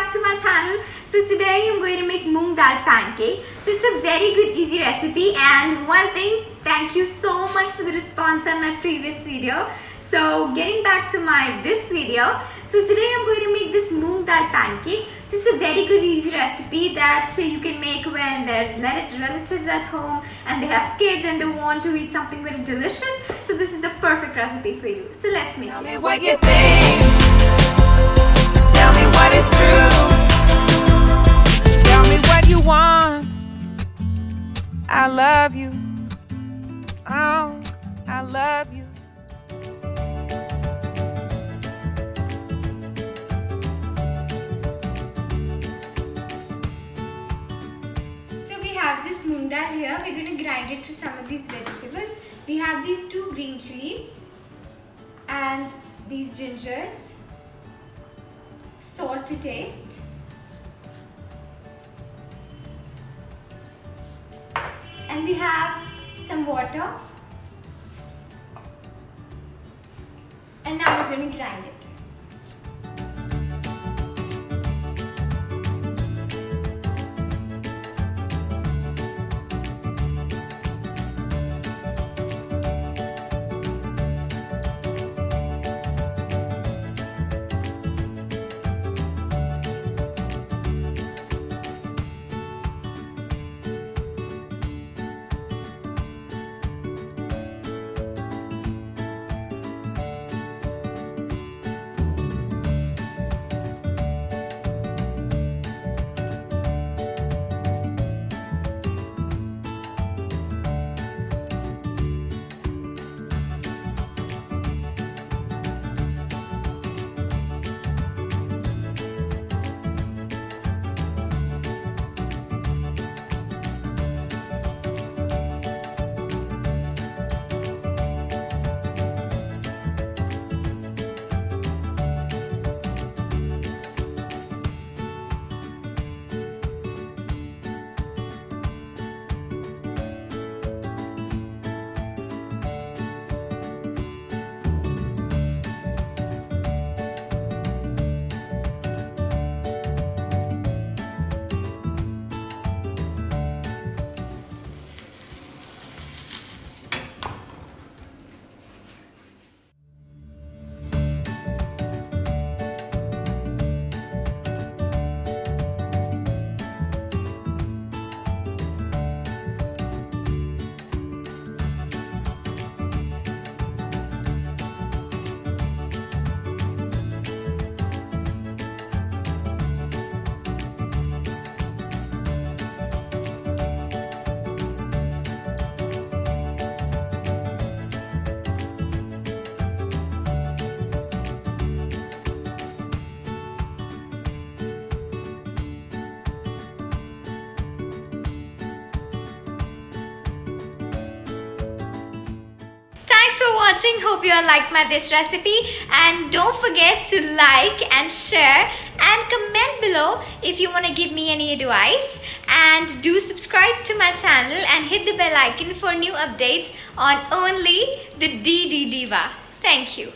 back to my channel. So today I'm going to make Moong Dal Pancake. So it's a very good easy recipe, and one thing, thank you so much for the response on my previous video. So getting back to this video, so today I'm going to make this Moong Dal Pancake. So it's a very good easy recipe that you can make when there's relatives at home and they have kids and they want to eat something very delicious. So this is the perfect recipe for you. So let's make it. Tell me what you think. Tell me what is true. Tell me what you want. I love you. Oh, I love you. So we have this moong dal here. We're going to grind it to some of these vegetables. We have these 2 green chilies and these gingers, salt to taste, and we have some water, and now we're going to grind it. Thanks for watching. Hope you all liked this recipe, and don't forget to like and share and comment below if you want to give me any advice, and do subscribe to my channel and hit the bell icon for new updates on only the Diva. Thank you.